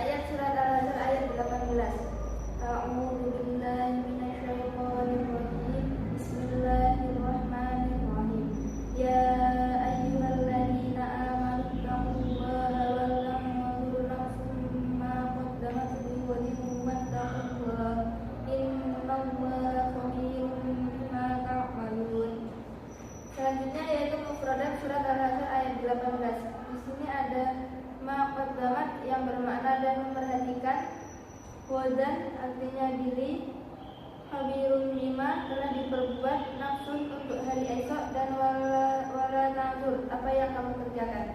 ayat surat Al-Hasr ayat 18. A'udzu billahi minasyaitonir rajim. Bismillahirrahmanirrahim. Ya ayyuhalladzina amanu taqullaha wal tanzur nafsum ma qaddamat lighadin wattaqullaha innallaha khabirun bima ta'malun. Selanjutnya yaitu mufradat surat Al-Hasr ayat 18. Di sini ada ma qaddamat yang bermakna dan memperhatikan, wadan artinya diri, khabirun bima telah diperbuat, nafsun untuk hari esok, dan wala tanzur apa yang kamu kerjakan.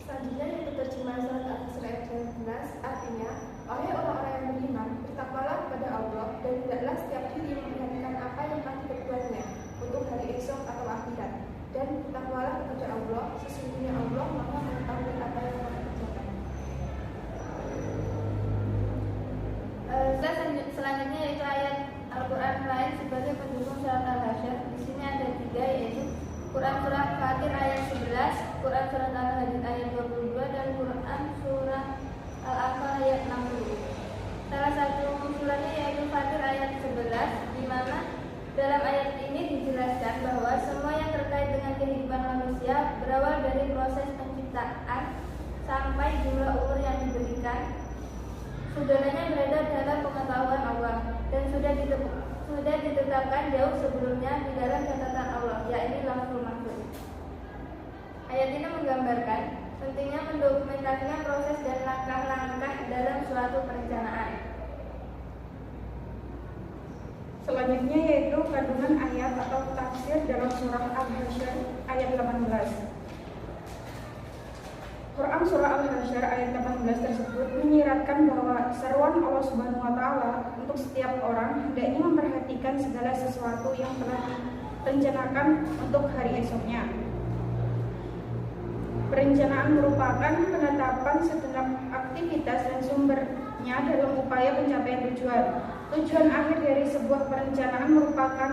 Selanjutnya yaitu terjemahan surat Al-Hasr ayat 19, artinya, wahai orang-orang yang beriman, bertakwalah kepada Allah dan hendaklah setiap diri memperhatikan apa yang telah diperbuatnya untuk hari esok atau akhirat, dan bertakwalah kepada Allah, sesungguhnya Allah Maha mengetahui apa yang kamu kerjakan. Selanjutnya yaitu ayat Al-Quran lain sebagai pendukung surat Al-Hasr. Di sini ada 3, yaitu Quran surat Fatir ayat 11, Quran surat Al-Hadid ayat 22, dan Quran surat Al-Anfal ayat 60. Salah satu suratnya yaitu Fatir ayat 11, di mana dalam ayat ini dijelaskan bahwa semua yang terkait dengan kehidupan manusia berawal dari proses penciptaan sampai jumlah umur yang diberikan. Segalanya berada dalam pengetahuan Allah dan sudah ditetapkan jauh sebelumnya di dalam catatan Allah, yakni Lauhul Mahfuz. Ayat ini menggambarkan pentingnya mendokumentasikan proses dan langkah-langkah dalam suatu perencanaan. Selanjutnya yaitu kandungan ayat atau tafsir dalam surah Al-Hasr ayat 18. Quran surah Al-Hasr ayat 18 tersebut menyiratkan bahwa seruan Allah Subhanahu wa taala untuk setiap orang hendaknya memperhatikan segala sesuatu yang telah direncanakan untuk hari esoknya. Perencanaan merupakan penetapan segenap aktivitas dan sumbernya dalam upaya pencapaian tujuan. Tujuan akhir dari sebuah perencanaan merupakan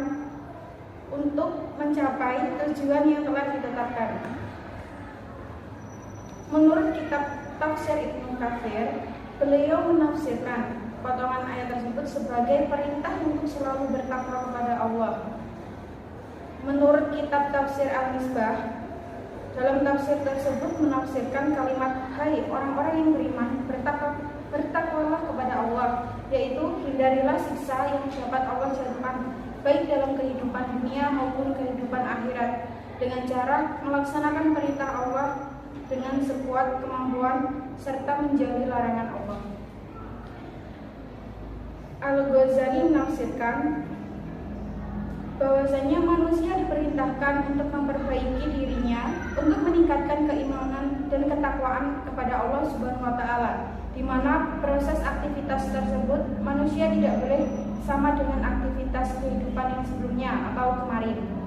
untuk mencapai tujuan yang telah ditetapkan. Menurut kitab Tafsir Ibnu Katsir, beliau menafsirkan potongan ayat tersebut sebagai perintah untuk selalu bertakwa kepada Allah. Menurut kitab Tafsir Al-Misbah, dalam tafsir tersebut menafsirkan kalimat hai orang-orang yang beriman, bertakwalah kepada Allah, yaitu hindarilah siksa yang dapat Allah jatuhkan baik dalam kehidupan dunia maupun kehidupan akhirat dengan cara melaksanakan perintah Allah dengan sekuat kemampuan serta menjauhi larangan Allah. Al-Ghazali menafsirkan bahwasanya manusia diperintahkan untuk memperbaiki dirinya untuk meningkatkan keimanan dan ketakwaan kepada Allah Subhanahu wa taala, di mana proses aktivitas tersebut manusia tidak boleh sama dengan aktivitas kehidupan yang sebelumnya atau kemarin.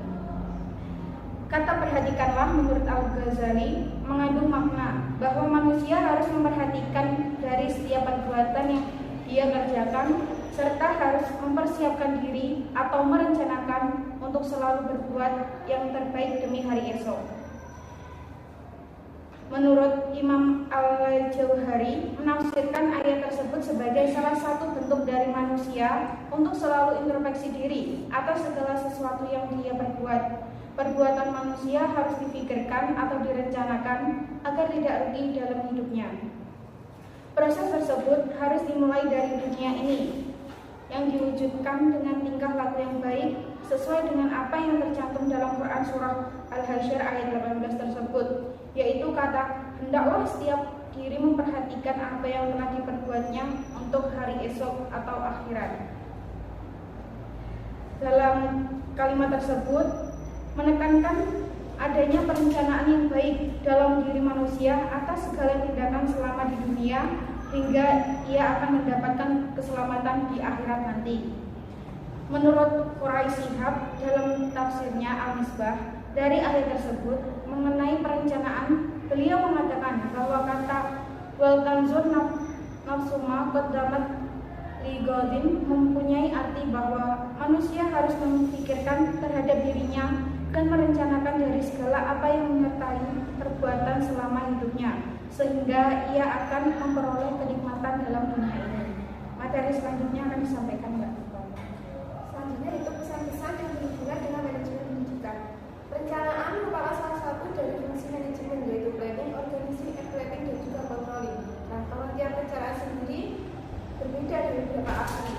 Kata perhatikanlah menurut Al-Ghazali mengandung makna bahwa manusia harus memperhatikan dari setiap perbuatan yang dia kerjakan serta harus mempersiapkan diri atau merencanakan untuk selalu berbuat yang terbaik demi hari esok. Menurut Imam Al-Jauhari menafsirkan ayat tersebut sebagai salah satu bentuk dari manusia untuk selalu introspeksi diri atas segala sesuatu yang dia perbuat. Perbuatan manusia harus dipikirkan atau direncanakan agar tidak rugi dalam hidupnya. Proses tersebut harus dimulai dari dunia ini, yang diwujudkan dengan tingkah laku yang baik sesuai dengan apa yang tercantum dalam Quran surah Al-Hasr ayat 18 tersebut, yaitu kata hendaklah setiap diri memperhatikan apa yang telah diperbuatnya untuk hari esok atau akhirat. Dalam kalimat tersebut menekankan adanya perencanaan yang baik dalam diri manusia atas segala tindakan selama di dunia hingga ia akan mendapatkan keselamatan di akhirat nanti. Menurut Quraisy Shihab dalam tafsirnya Al-Misbah dari ayat tersebut mengenai perencanaan, beliau mengatakan bahwa kata wal tanzur nafsuma qaddamat lighadin mempunyai arti bahwa manusia harus memikirkan terhadap dirinya dan merencanakan dari segala apa yang menyertai perbuatan selama hidupnya, sehingga ia akan memperoleh kenikmatan dalam dunia ini. Materi selanjutnya akan disampaikan Mbak Tika. Selanjutnya itu pesan-pesan yang berhubungan dengan manajemen pendidikan. Perencanaan merupakan salah satu dari fungsi manajemen, yaitu planning, organizing, evaluating, dan juga controlling. Nah, pengertian perencanaan sendiri berbeda dari beberapa ahli.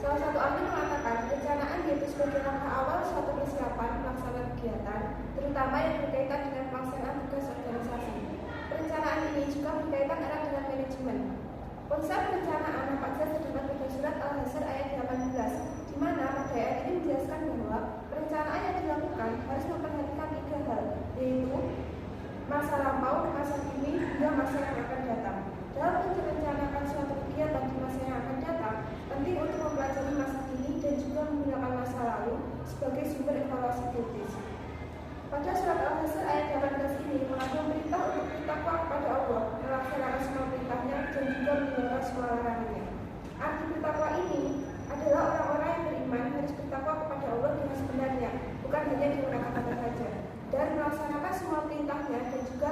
Salah satu ahli mengatakan perencanaan yaitu sebagai langkah awal suatu persiapan pelaksanaan kegiatan, terutama yang berkaitan dengan pelaksanaan tugas organisasi. Perencanaan ini juga berkaitan erat dengan manajemen. Konsep perencanaan dapat terdapat pada surat Al-Hasr ayat 18, di mana pada ayat ini menjelaskan bahwa perencanaan yang dilakukan harus memperhatikan 3 hal, yaitu masa lampau, masa kini, hingga masa yang akan datang. Dalam merencanakan suatu kegiatan di masa yang akan datang, penting untuk mempelajari masa kini dan juga menggunakan masa lalu sebagai sumber evaluasi kritis. Pada surat Al-Hasr ayat 18 ini mengandung perintah untuk bertakwa kepada Allah, melaksanakan semua perintahnya dan juga meninggalkan semua larangannya. Arti bertakwa ini adalah orang-orang yang beriman harus bertakwa kepada Allah dengan sebenarnya, bukan hanya digunakan kata saja, dan melaksanakan semua perintahnya dan juga